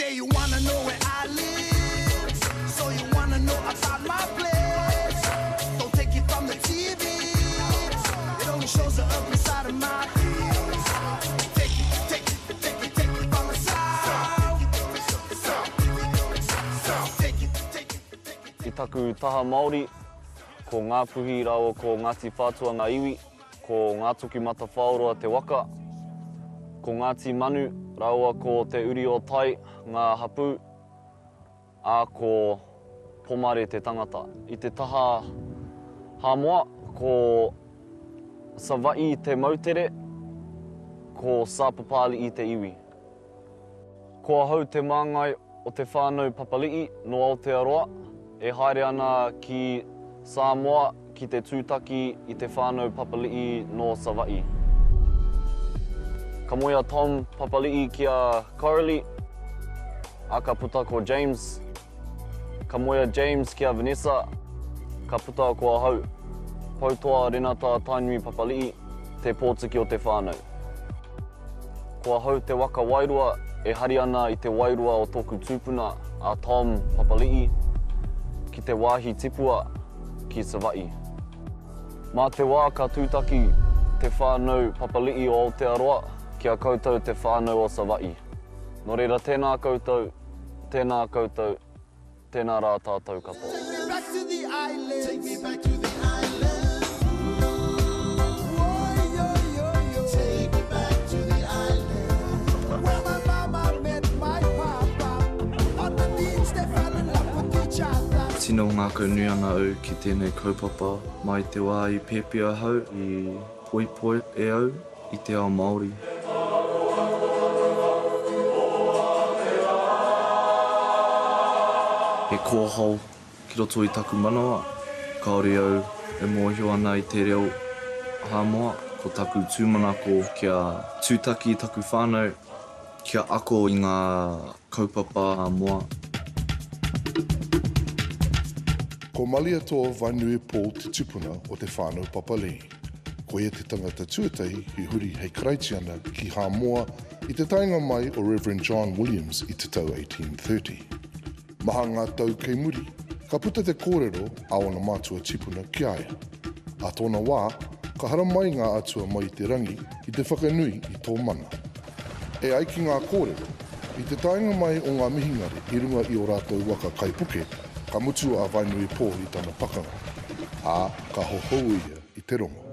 Yeah, you wanna know where I live, so you wanna know about my place. Don't take it from the TV, it only shows the ugly side of my face. Take it from the south. I taku taha Maori, ko ngā puhi rao ko Ngāti Whātua ngā iwi, ko ngā toki mata whaoroa te waka, ko Ngāti Manu, raua ko te uri o tai, ngā hapu, a ko pomare te tangata. I te taha Hamoa, ko Savaii te mautere, ko sāpapali I te iwi. Ko ahau te māngai o te whānau papali'i no Aotearoa, e haere ana ki Samoa ki te tūtaki I te whānau papali'i no Savaii. Ka moia Tom papali'i kia Coralie, a ka puta ko James. Ka moia James kia Vanessa, ka puta ko ahau. Pautoa renata tainui papali'i, te pōtiki o te whānau. Ko ahau te waka wairua, e hari ana I te wairua o tōku tūpuna a Tom papali'i, ki te wāhi tipua ki Savaii. Mā te wā ka tūtaki te whānau papali'i o Aotearoa, kia koutou te whānau o Savaii. Nō reira, tēnā koutou, tēnā koutou, tēnā rā tātou katoa. Take me back to the island. Tino ngākau nui ana au ki tēnei kaupapa mai te wā I pēpia hau I poipoi e au I te ao Māori. He kōhau ki roto I taku manawa, kaore au e mōhio ana I te reo Hamoa, ko taku tūmanako kia tūtaki I taku whānau, kia ako I ngā kaupapa Hamoa. Ko malia tō Whanau Paul te tupuna o te whānau papalei. Ko ia te tangata tuatahi I huri hei karaiti ana ki Hamoa I te tainga mai o Reverend John Williams I te tau 1830. Maha ngā tau kei muri, ka puta te kōrero a ona mātua tipuna ki aia. A tōna wā, ka hara mai ngā atua mai te rangi I te whakanui I tō mana. E ai ki ngā kōrero, I te tainga mai o ngā mihingare I runga I o rātou waka kaipuke, ka mutu a Whanau Paul I tana pakanga, a ka hohou ia I te rongo.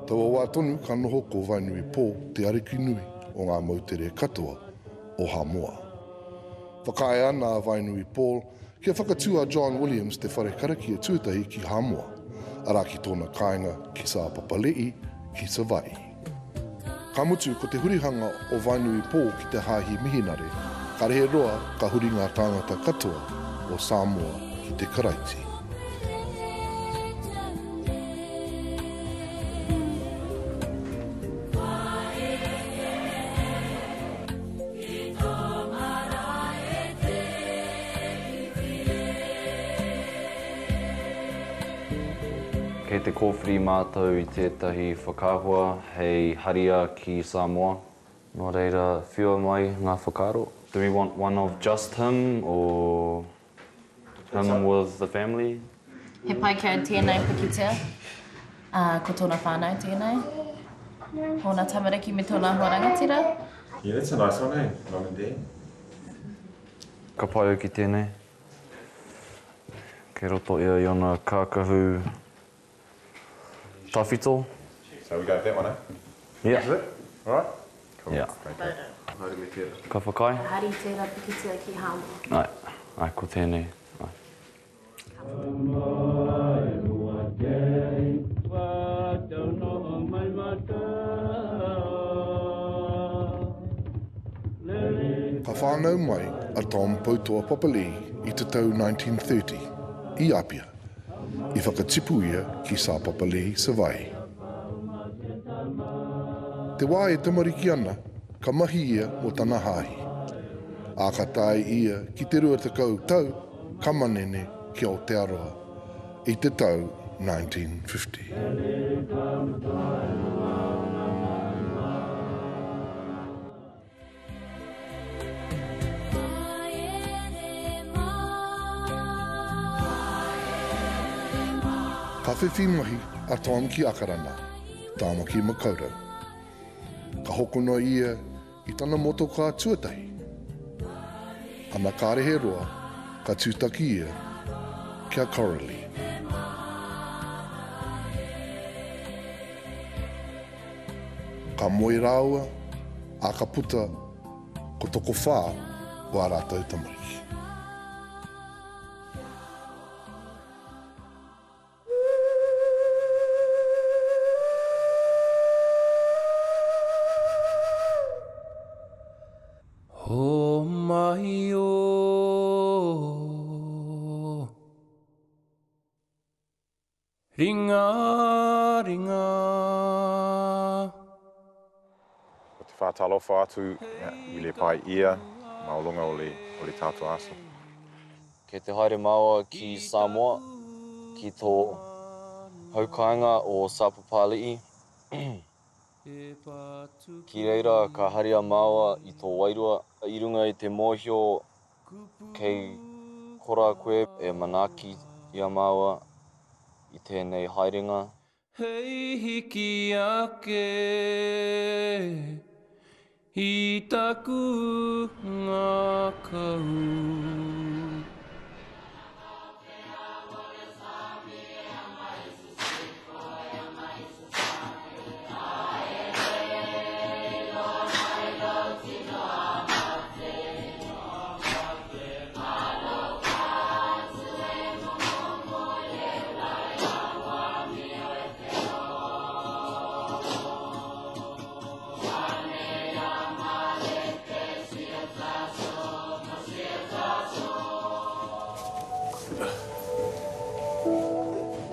Taua wā tonu ka noho ko Whanau Paul te ariki nui o ngā mautere katoa o Hamoa. Whakae ana a Whanau Paul kia whakatua John Williams te whare karakia tuatahi ki Hamoa, ara ki tōna kāinga ki sa papalei ki Savaii. Ka mutu ko te hurihanga o Whanau Paul ki te hāhi mihinare, ka rehe roa ka huri ngā tāngata katoa o Samoa ki te karaiti. Kei te kōwhiri mātou I tētahi whakahua hei haria ki Samoa. Nō reira, whiua mai ngā whakaro. Do we want one of just him or him with the family? He pai kia tēnei pakitea, ko tōna whānau tēnei. Hōna tamariki me tōna huarangatira. Yeah, that's a nice one, eh? Mum and Dad. Ka pai au ki tēnei. Kei roto ia I ona kākahu tawhito. So we go with that one, eh? Yeah. Is it? All right? Cool. Yeah. Okay. Ka whakai? Hari tērā pakitea ki Hamoa. Ai, ai, ko tēnei. Ai. Ka whānau mai a Tom Pautoa Papalei I te tau 1930, I Apia, I whakatipu ia ki sa Papalei Savaii. Te wā e tamariki ana, ka mahi ia o tana hāhi. A ka tae ia ki te rua tekau tau, ka manene ki Aotearoa, I te tau 1950. Ka whiwhimahi a Tom ki Akarana, tāma ki Makaurau. Ka hokono ia I tana motoka tuatahi. Ana kārehe roa, ka tūtaki ia, kia Coralie. Ka moe rāua, a ka puta, ko toko whā, o a rātou tamariki. O mai o ringa ringa O te whātalofa atu, I le pai ia, maolonga o le tātou aso. Kei te haere māua ki Samoa, ki tō haukainga o Sapapali'i. Ki reira, ka haria māua I tō wairua, I runga I te mōhio kei kora koe e manaki ia māua I tēnei haerenga. Hei hiki ake I taku ngā kau.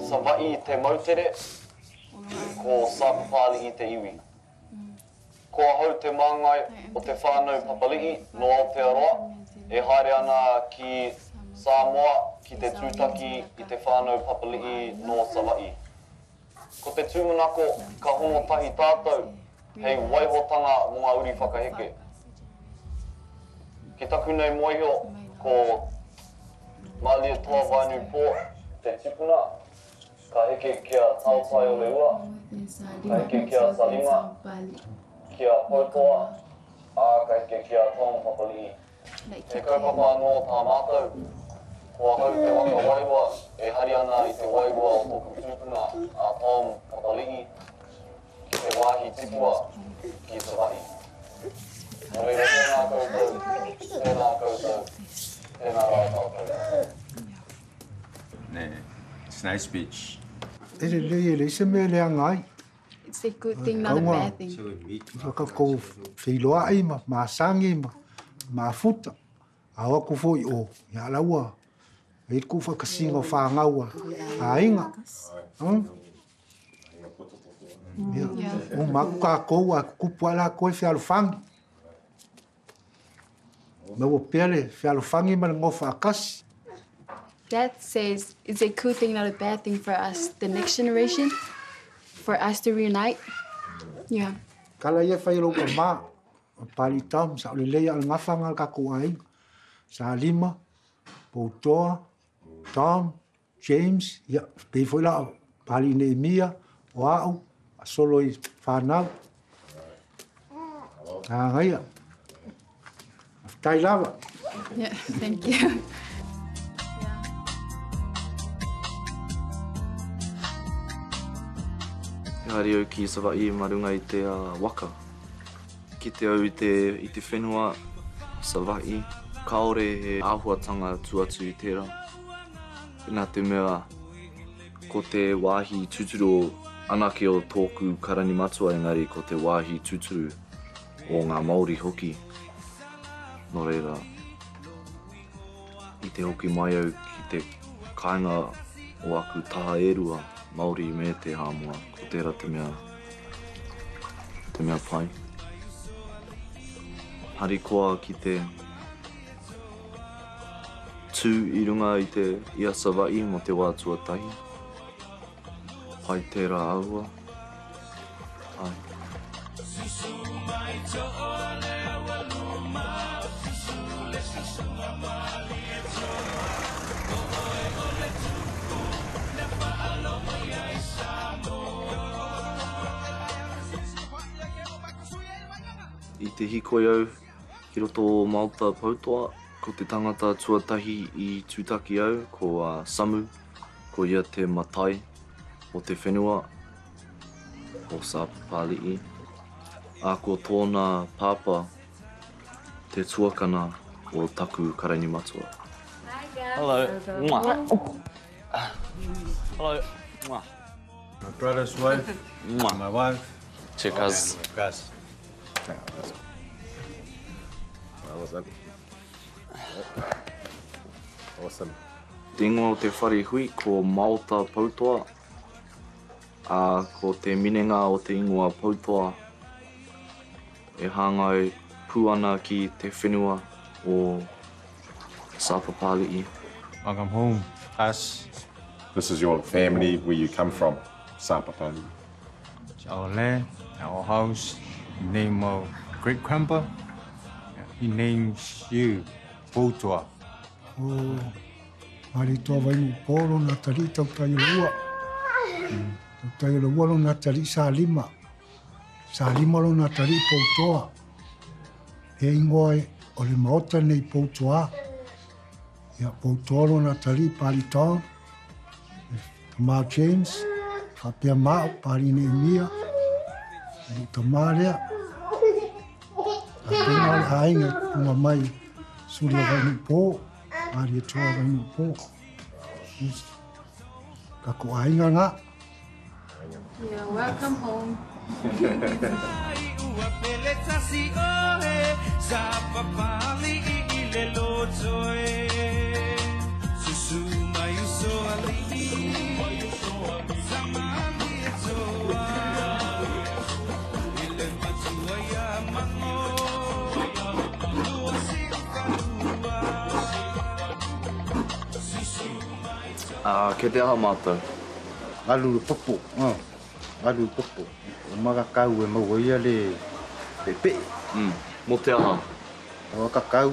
Savaii te mautere, ko Sapapali'i te iwi. Ko hau te māngai o te whānau papali'i no Aotearoa, e haere ana ki Samoa, ki te tūtaki I te whānau papali'i no Savaii. Ko te tūmanako ka hono tahi tātou, hei waihotanga mō ngā uri whakaheke. Ki taku nei moihio, ko Maori Television te tipuna, ka heke kia tautai o le ua, ka heke kia salima, kia pautoa, a ka heke kia tōng papali'i. He kaupapa anō tā mātou, kua hau te waka wairua, e hari ana I te wairua o tōku tūpuna a tōng papali'i, ki te wāhi tipua ki Savaii. Nō reira tēnā koutou, tēnā rā tātou. It's nice speech. It's a good thing, not a bad thing. Ko whiloai ma sangi ma futa. Awa ku foi o ya laua. E ku whakasinga whangaua. A inga. O maku ka kou a kupu ala koe whialofangi. Mau pele whialofangi ma ngofa akasi. That says it's a cool thing, not a bad thing for us, the next generation, for us to reunite. Yeah. Kala ia whairo ka mā, pali tam, sa ole leia al ngawhanga ka kuaing, sa lima, Poutoa, Tom, James, ia, pei whaila pali Nehemia, o au, a solo I whanau. Ngaia. Tai lava. Yeah, thank you. Hari au ki Savaii marunga I te waka. Ki te au I te whenua Savaii, kaore he āhuatanga tuatu I tērā. Nā te mea, ko te wāhi tūturu anake o tōku karani matua, engari ko te wāhi tūturu o ngā Maori hoki. Nō reira, I te hoki mai au ki te kāinga o aku taha erua, Maori me te Samoa, ko tērā te mea pai. Hari koa ki te tū I runga I te ia Savaii mo te wā tuatahi. Pai tērā aua. Ai. I te hikoi au, ki roto o Māuta Pautoa, ko te tangata tuatahi I tūtaki au, ko Samu, ko ia te matai o te whenua o Savaii. A ko tōna pāpā, te tuakana o taku karaini matua. Hello. Mwah. Hello. Mwah. My brother's wife, Mwah. my wife. Checkers. Gus. Awesome. Te ingoa o te whare hui ko Māuta Pautoa, a ko te minenga o te ingoa Pautoa, e hāngai puana ki te whenua o Savaii. Welcome home, us. This is your family, where you come from, Savaii. It's our land, our house. In name of great grandpa, he names you Pautoa. O mari toa wainu pōro nā tari tau tai ua. Tau tai ua lo nā tari sā lima. Sā lima lo nā tari Pautoa. He ingoa e o le maota nei Pautoa. Ia Pautoa lo nā tari pari tau. Tamā James, hapea mao pari nei mia. Ni tamā lea. A tēnā le hainga punga mai suri o wainu pō. Ari e toa wainu pō. Ka ko ainga ngā. Yeah, welcome home. Ke te aha mātou? Alu popo, alu popo. O makakau e maua ia le pepe. Mo te aha? O kakau.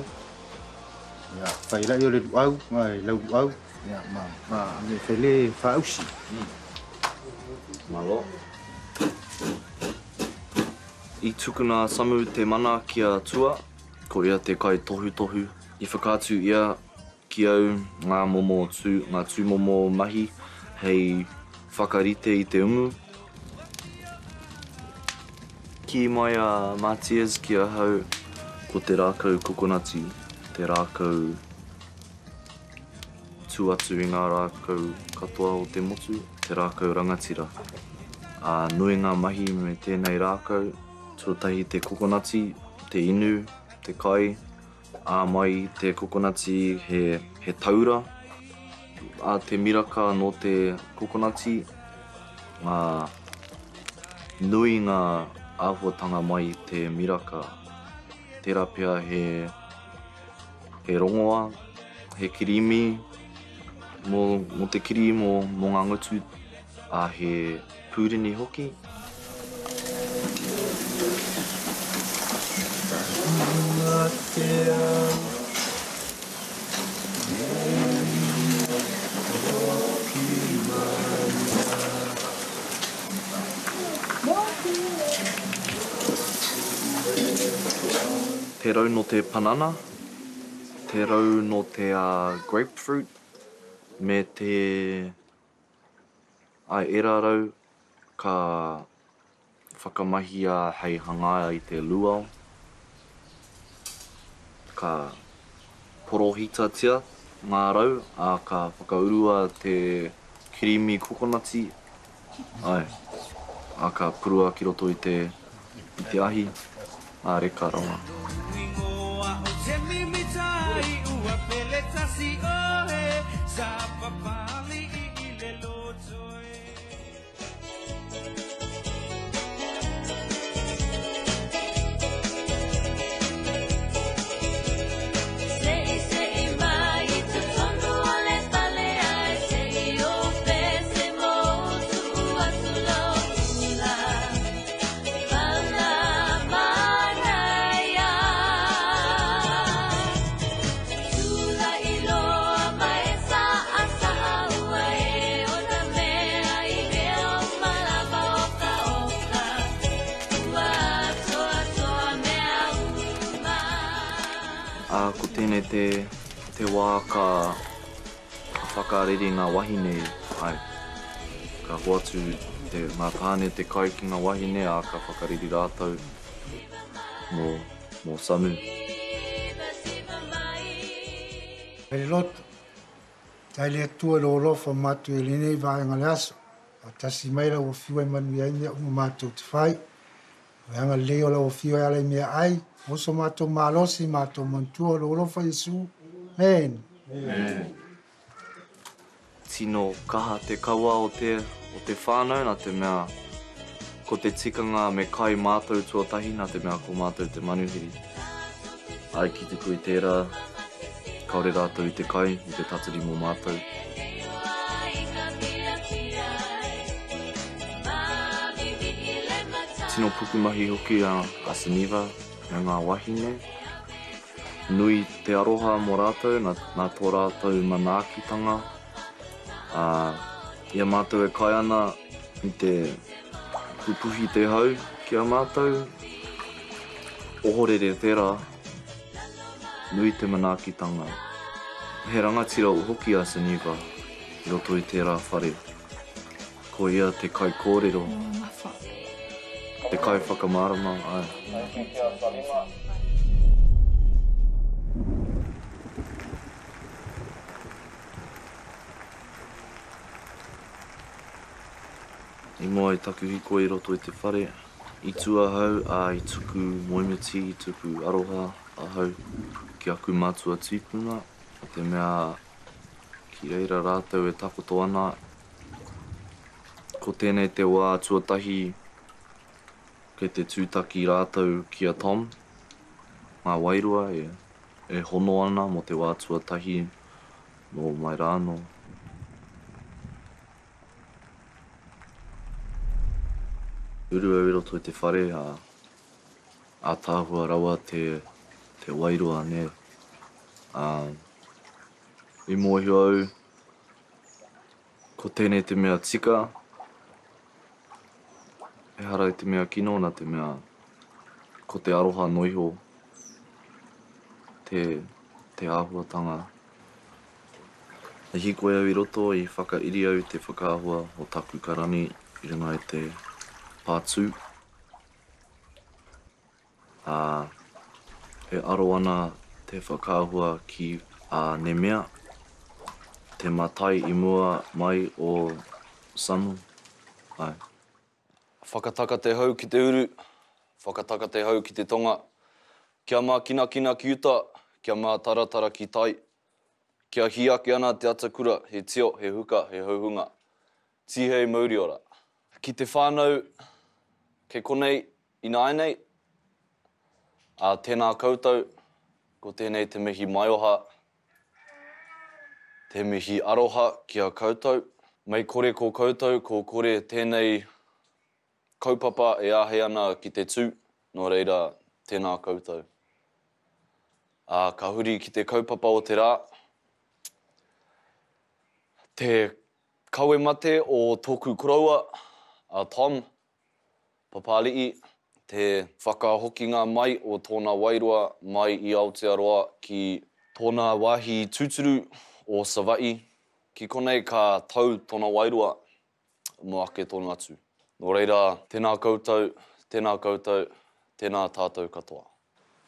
Ia, whaila i o le duau, mai lau duau. Ia, me whele whausi. Malo. I tukuna Samu te mana kia tua, ko ia te kai tohu tohu. I whakātu ia ki au ngā momo ngā tūmomo mahi hei whakarite I te umu. Ki mai a Matias ki a hau ko te rākau kokonati, te rākau tū atu I ngā rākau katoa o te motu, te rākau rangatira. Nui ngā mahi me tēnei rākau, tuatahi te kokonati, te inu, te kai, mai te kokonati he taura, te miraka no te kokonati, nui ngā āhuatanga mai te miraka. Tērā pia he rongoa, he kirimi, mo te kiri mo ngā ngutu, he pūrini hoki. Te rau no te panana, te rau no te grapefruit, me te era rau ka whakamahi hei hangaia I te luau. Ka porohitatia ngā rau, ka whakaurua te kirimi kokonati, ka purua ki roto I te ahi, reka ronga. tēnei te wā ka whakarere ngā wahine ai. Ka hoatu ngā pāne te kai ki ngā wahine a ka whakarere rātou mō Samu. Hei loto, tai lea tua lo lofa matu e lenei vaenga le aso. A tasi mai la uafio e manu ia mea unga mātou te whai. Weanga leo la uafio e ala mea ai. Oso mātou mālosi, mātou mantua lo lofa Yesu. Amen. Tino kaha te kaua o te whānau nā te mea ko te tikanga me kai mātou tuatahi nā te mea ko mātou te manuhiri. Ai ki te kui tērā, kaore rātou i te kai, i te tatari mō mātou. Tino pukumahi hoki a Saniva, me ngā wahine. Nui te aroha mō rātou, nā tō rātou manaakitanga. Ia mātou e kai ana i te pupuhi te hau ki a mātou. Ohorere tērā, nui te manaakitanga. He rangatira o hoki a Saniva, i roto i tērā whare. Ko ia te kai kōrero. Te kai whakamārama, ai. I mua i taku hiko i roto i te whare. I tua hau a i tuku moimiti, i tuku aroha a hau ki aku mātua tūpuna. Te mea ki reira rātou e takoto ana. Ko tēnei te wā tuatahi kei te tūtaki rātou ki a Tom. Ngā wairua e hono ana mo te wā tuatahi no mai rāno. Uru au i roto i te whare a tāhua rawa te wairua ne. I mohi au, ko tēnei te mea tika, e hara i te mea kino na te mea ko te aroha noiho, te āhuatanga. E hiko au i roto i whakairi au te whakaahua o taku karani i runga i te pātū. E aro ana te whakaahua ki a Nemea, te matai i mua mai o Samu. Ai. Whakataka te hau ki te uru, whakataka te hau ki te tonga. Kia mā kinakina ki uta, kia mā taratara ki tai. Kia hiake ana te atakura, he tio, he huka, he hauhunga. Tihei mauri ora. Ki te whānau, ke konei ina ainei, a tēnā koutou, ko tēnei te mihi maioha, te mihi aroha ki a koutou. Mai kore ko koutou, ko kore tēnei kaupapa e ahe ana ki te tū, no reira tēnā koutou. Ka huri ki te kaupapa o te rā. Te kaue mate o tōku koraua, a Tom, papali'i, te whakahokinga mai o tōna wairua mai i Aotearoa ki tōna wāhi tūturu o Savaii. Ki konei ka tau tōna wairua, mo ake tōnu atu. Nō reira, tēnā koutou, tēnā tātou katoa.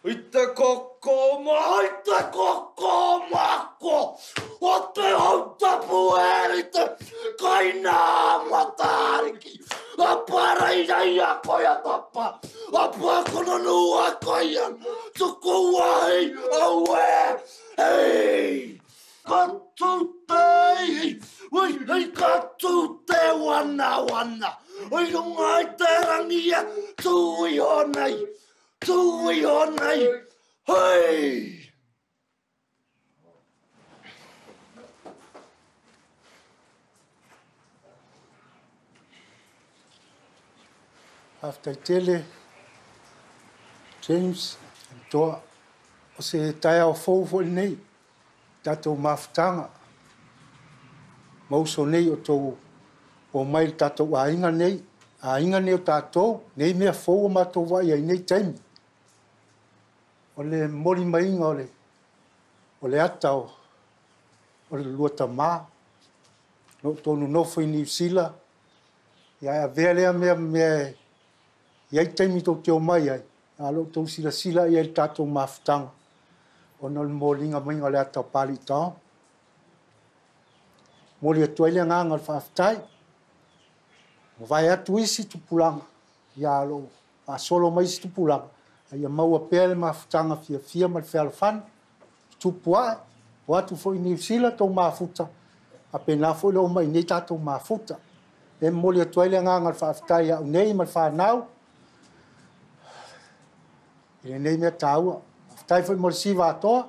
I te koko mako, o te hautapu i te kaina matariki. A parairei a koe a tapa, a pakononu a koe an, tuku wahi au hei! Katu te, hei katu te wana. Oi runga i te rangia, tui honei, hei! After tele, James, toa, o se taia o fōfo nei, tātou mawhtanga. Mauso nei o tō, o mai tātou a inga nei o tātou, nei mea fōu o mātou wai ai nei taimi. O le mori mainga o le o le atao o le lua tamā lo tonu nofo i New Zealand ia avea lea mea iai taimi tau teo mai ai a lo tau sila ia le tatou mafutaga ona le moliga maiga o le atao Palitao mo le atu ai le agaga o le faafetai ma vai atu isi tupulaga ia lo faasolo mai isi tupulaga ia maua pea le mafutaga fiafia ma le fealofana tupu ae o atu foʻi New Zealand tou mafuta a pena foʻi loo mai nei tatou mafuta e moli atu ai le agaga o le faafetai aʻu nei ma le fanau i lenei mea tāua afetai foʻi mo le siva atoa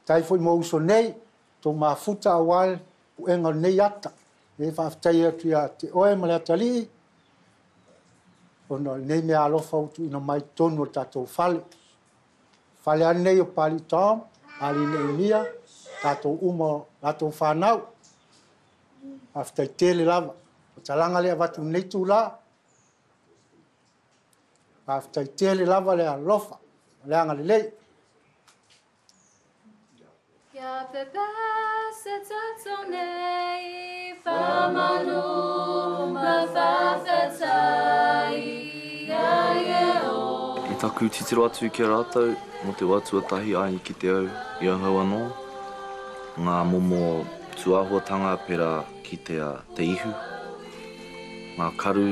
tai foʻi mo uso nei tou mafuta auale puʻega o lenei ata e faafetai atu ia te oe ma le atalii ona o lenei mea alofa utuuina mai tonu o le tatou fale ani nei o Palitao alineimia tatou uma tatou fanau afetai tele lava o talaga le avatu nei tulā afetai tele lava le alofa le aga lelei Ia pepe se tatou nei whamanu ma whawhetai ia o I taku titiro atu ki a rātou, mo te watuatahi ai ki te au i a hau anō. Ngā momo tuahuatanga pera ki te ihu. Ngā karu,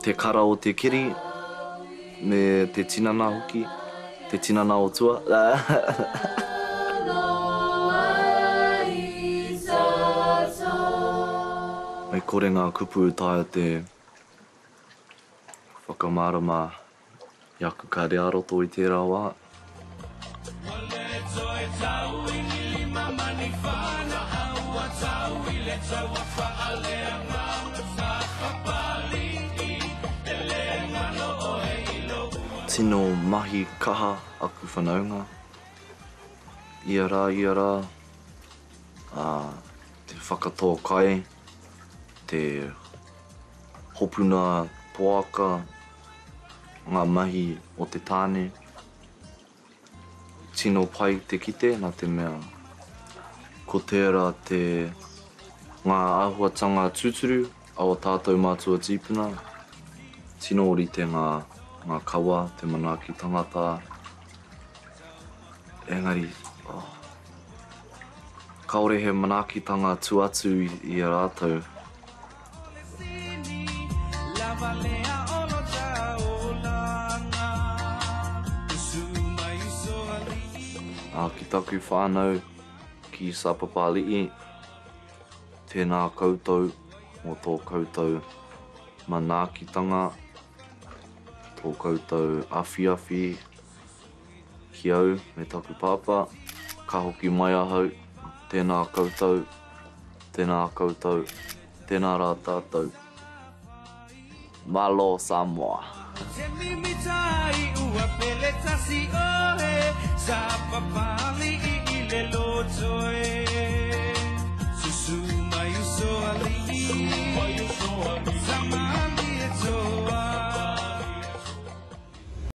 te kara o te kiri, me te tinana hoki, te tinana o tua. Me kore ngā kupu taia te whakamārama i aku ka rea roto i tērā wā. Tino mahi kaha aku whanaunga. Ia rā, te whakatō kai, te hopuna poaka, ngā mahi o te tāne. Tino pai te kite, nā te mea. Ko tērā te ngā āhuatanga tūturu, awa tātou mātua tīpuna. Tino ori te ngā kawa, te manaaki tangata. Engari, kaore he manaakitanga tuatu i a rātou. Ki taku whānau ki Sapapali'i, tēnā koutou o tō koutou manaakitanga, tō koutou awhiawhi ki au me taku pāpā, ka hoki mai ahau, tēnā koutou, tēnā rā tātou. Malo Samoa.